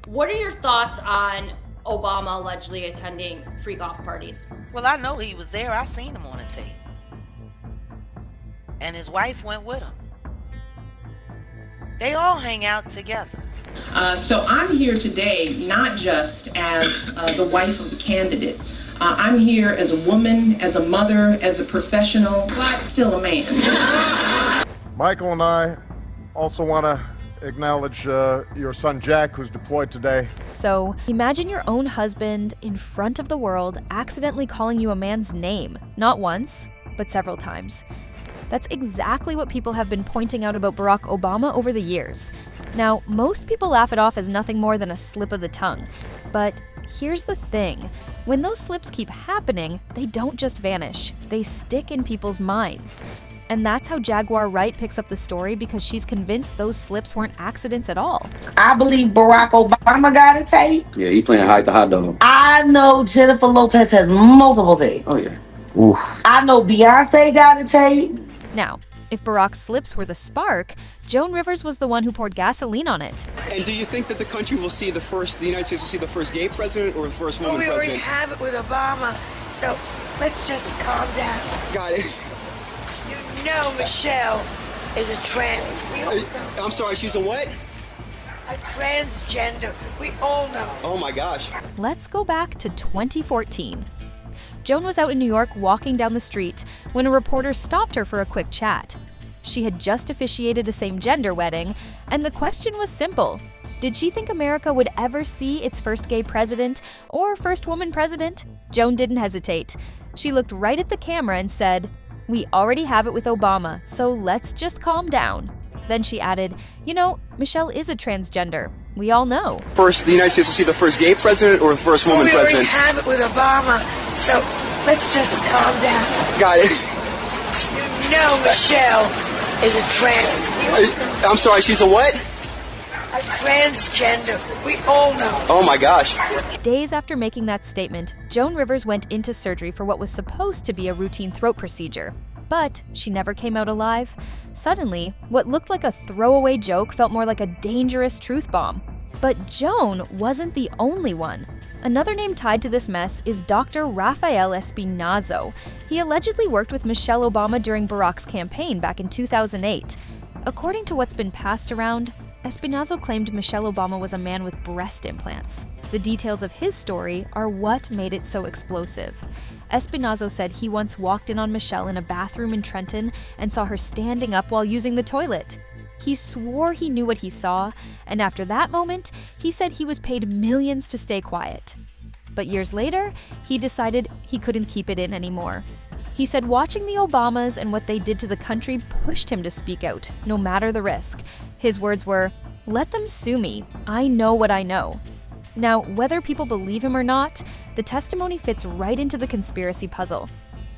What are your thoughts on Obama allegedly attending freak-off parties? Well, I know he was there. I seen him on the tape. And his wife went with him. They all hang out together. So I'm here today not just as the wife of the candidate. I'm here as a woman, as a mother, as a professional, but still a man. Michael and I also want to acknowledge your son Jack, who's deployed today. So imagine your own husband in front of the world accidentally calling you a man's name, not once, but several times. That's exactly what people have been pointing out about Barack Obama over the years. Now, most people laugh it off as nothing more than a slip of the tongue. But here's the thing. When those slips keep happening, they don't just vanish. They stick in people's minds. And that's how Jaguar Wright picks up the story, because she's convinced those slips weren't accidents at all. I believe Barack Obama got a tape. Yeah, he playing hide the hot dog. I know Jennifer Lopez has multiple tapes. Oh, yeah. Oof. I know Beyonce got a tape. Now, if Barack's slips were the spark, Joan Rivers was the one who poured gasoline on it. And do you think that the country will see the United States will see the first gay president or the first woman president? We already have it with Obama, so let's just calm down. Got it. You know Michelle is a trans. I'm sorry, she's a what? A transgender. We all know. Oh my gosh. Let's go back to 2014. Joan was out in New York walking down the street when a reporter stopped her for a quick chat. She had just officiated a same-gender wedding, and the question was simple. Did she think America would ever see its first gay president or first woman president? Joan didn't hesitate. She looked right at the camera and said, "We already have it with Obama, so let's just calm down." Then she added, "You know, Michelle is a transgender. We all know." First, the United States will see the first gay president or the first woman president? We already have it with Obama, so let's just calm down. Got it. You know Michelle is a trans. I'm sorry, she's a what? A transgender. We all know. Oh my gosh. Days after making that statement, Joan Rivers went into surgery for what was supposed to be a routine throat procedure. But she never came out alive. Suddenly, what looked like a throwaway joke felt more like a dangerous truth bomb. But Joan wasn't the only one. Another name tied to this mess is Dr. Raphael Espinazo. He allegedly worked with Michelle Obama during Barack's campaign back in 2008. According to what's been passed around, Espinazo claimed Michelle Obama was a man with breast implants. The details of his story are what made it so explosive. Espinazo said he once walked in on Michelle in a bathroom in Trenton and saw her standing up while using the toilet. He swore he knew what he saw, and after that moment, he said he was paid millions to stay quiet. But years later, he decided he couldn't keep it in anymore. He said watching the Obamas and what they did to the country pushed him to speak out, no matter the risk. His words were, "Let them sue me. I know what I know." Now, whether people believe him or not, the testimony fits right into the conspiracy puzzle.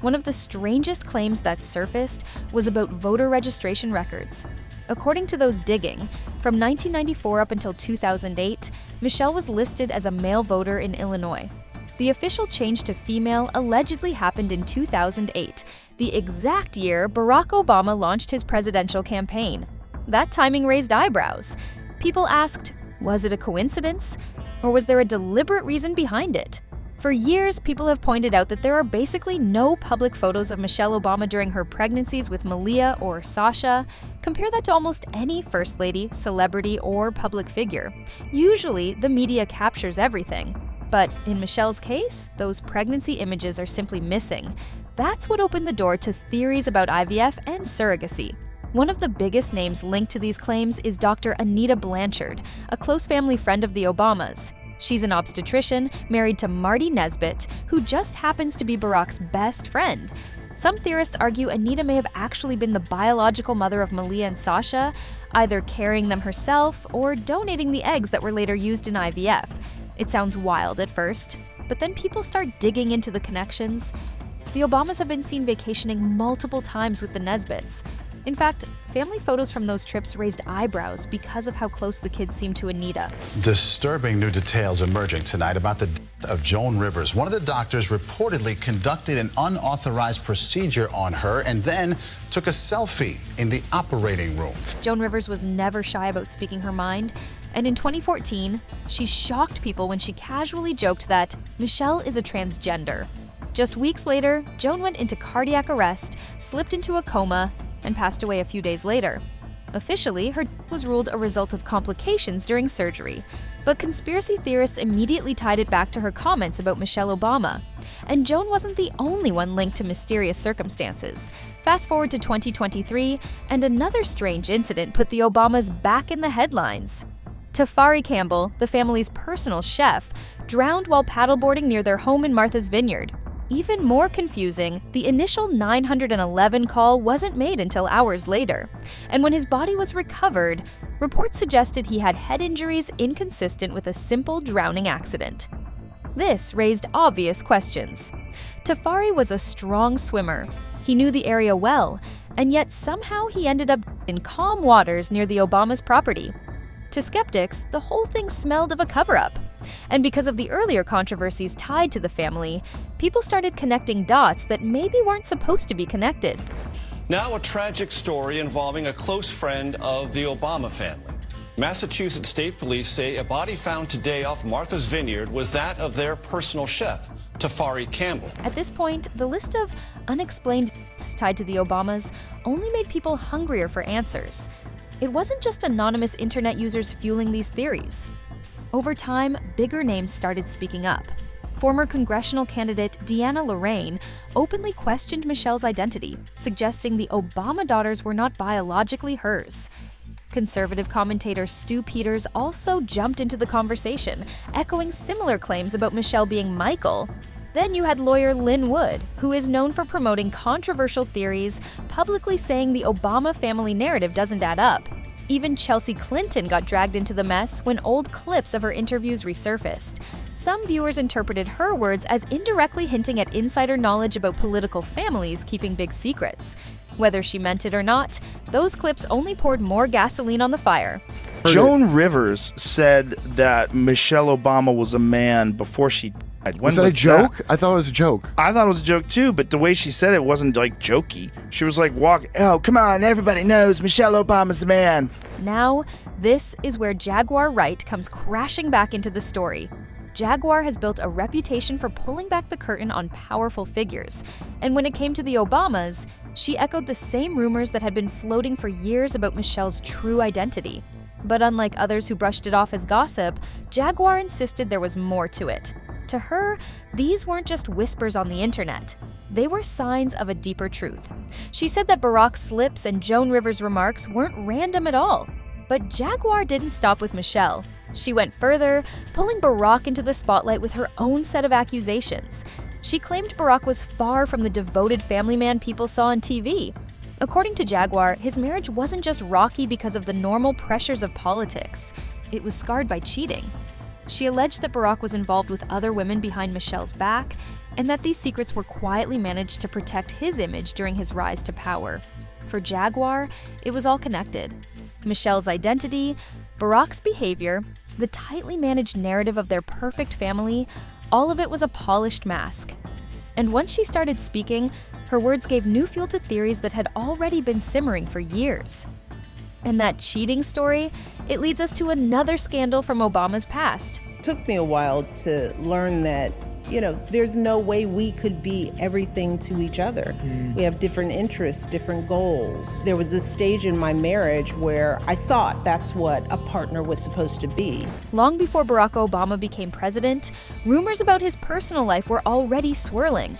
One of the strangest claims that surfaced was about voter registration records. According to those digging, from 1994 up until 2008, Michelle was listed as a male voter in Illinois. The official change to female allegedly happened in 2008, the exact year Barack Obama launched his presidential campaign. That timing raised eyebrows. People asked, was it a coincidence? Or was there a deliberate reason behind it? For years, people have pointed out that there are basically no public photos of Michelle Obama during her pregnancies with Malia or Sasha. Compare that to almost any first lady, celebrity, or public figure. Usually, the media captures everything. But in Michelle's case, those pregnancy images are simply missing. That's what opened the door to theories about IVF and surrogacy. One of the biggest names linked to these claims is Dr. Anita Blanchard, a close family friend of the Obamas. She's an obstetrician married to Marty Nesbitt, who just happens to be Barack's best friend. Some theorists argue Anita may have actually been the biological mother of Malia and Sasha, either carrying them herself or donating the eggs that were later used in IVF. It sounds wild at first, but then people start digging into the connections. The Obamas have been seen vacationing multiple times with the Nesbitts. In fact, family photos from those trips raised eyebrows because of how close the kids seemed to Anita. Disturbing new details emerging tonight about the death of Joan Rivers. One of the doctors reportedly conducted an unauthorized procedure on her and then took a selfie in the operating room. Joan Rivers was never shy about speaking her mind, and in 2014, she shocked people when she casually joked that Michelle is a transgender. Just weeks later, Joan went into cardiac arrest, slipped into a coma, and passed away a few days later. Officially, her death was ruled a result of complications during surgery, but conspiracy theorists immediately tied it back to her comments about Michelle Obama. And Joan wasn't the only one linked to mysterious circumstances. Fast forward to 2023, and another strange incident put the Obamas back in the headlines. Tafari Campbell, the family's personal chef, drowned while paddleboarding near their home in Martha's Vineyard. Even more confusing, the initial 911 call wasn't made until hours later, and when his body was recovered, reports suggested he had head injuries inconsistent with a simple drowning accident. This raised obvious questions. Tafari was a strong swimmer. He knew the area well, and yet somehow he ended up in calm waters near the Obamas' property. To skeptics, the whole thing smelled of a cover-up. And because of the earlier controversies tied to the family, people started connecting dots that maybe weren't supposed to be connected. Now a tragic story involving a close friend of the Obama family. Massachusetts State Police say a body found today off Martha's Vineyard was that of their personal chef, Tafari Campbell. At this point, the list of unexplained deaths tied to the Obamas only made people hungrier for answers. It wasn't just anonymous internet users fueling these theories. Over time, bigger names started speaking up. Former congressional candidate Deanna Lorraine openly questioned Michelle's identity, suggesting the Obama daughters were not biologically hers. Conservative commentator Stu Peters also jumped into the conversation, echoing similar claims about Michelle being Michael. Then you had lawyer Lynn Wood, who is known for promoting controversial theories, publicly saying the Obama family narrative doesn't add up. Even Chelsea Clinton got dragged into the mess when old clips of her interviews resurfaced. Some viewers interpreted her words as indirectly hinting at insider knowledge about political families keeping big secrets. Whether she meant it or not, those clips only poured more gasoline on the fire. Joan Rivers said that Michelle Obama was a man before she died. Was that a joke? I thought it was a joke. I thought it was a joke too, but the way she said it wasn't like jokey. She was like, oh, come on, everybody knows Michelle Obama's the man. Now, this is where Jaguar Wright comes crashing back into the story. Jaguar has built a reputation for pulling back the curtain on powerful figures, and when it came to the Obamas, she echoed the same rumors that had been floating for years about Michelle's true identity. But unlike others who brushed it off as gossip, Jaguar insisted there was more to it. To her, these weren't just whispers on the internet. They were signs of a deeper truth. She said that Barack's slips and Joan Rivers' remarks weren't random at all. But Jaguar didn't stop with Michelle. She went further, pulling Barack into the spotlight with her own set of accusations. She claimed Barack was far from the devoted family man people saw on TV. According to Jaguar, his marriage wasn't just rocky because of the normal pressures of politics. It was scarred by cheating. She alleged that Barack was involved with other women behind Michelle's back, and that these secrets were quietly managed to protect his image during his rise to power. For Jaguar, it was all connected. Michelle's identity, Barack's behavior, the tightly managed narrative of their perfect family, all of it was a polished mask. And once she started speaking, her words gave new fuel to theories that had already been simmering for years. And that cheating story, it leads us to another scandal from Obama's past. It took me a while to learn that, there's no way we could be everything to each other. We have different interests, different goals. There was this stage in my marriage where I thought that's what a partner was supposed to be. Long before Barack Obama became president, rumors about his personal life were already swirling.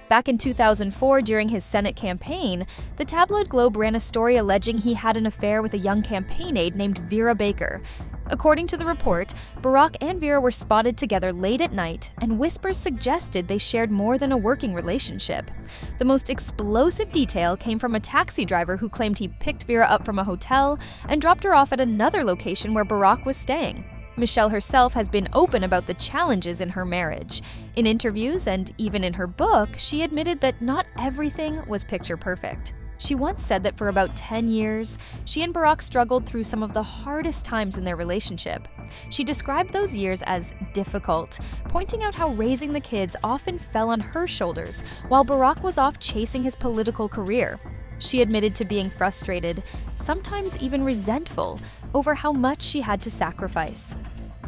Back in 2004, during his Senate campaign, the tabloid Globe ran a story alleging he had an affair with a young campaign aide named Vera Baker. According to the report, Barack and Vera were spotted together late at night, and whispers suggested they shared more than a working relationship. The most explosive detail came from a taxi driver who claimed he picked Vera up from a hotel and dropped her off at another location where Barack was staying. Michelle herself has been open about the challenges in her marriage. In interviews and even in her book, she admitted that not everything was picture perfect. She once said that for about 10 years, she and Barack struggled through some of the hardest times in their relationship. She described those years as difficult, pointing out how raising the kids often fell on her shoulders while Barack was off chasing his political career. She admitted to being frustrated, sometimes even resentful, over how much she had to sacrifice.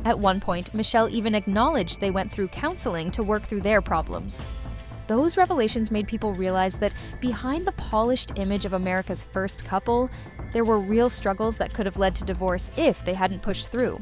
At one point, Michelle even acknowledged they went through counseling to work through their problems. Those revelations made people realize that behind the polished image of America's first couple, there were real struggles that could have led to divorce if they hadn't pushed through.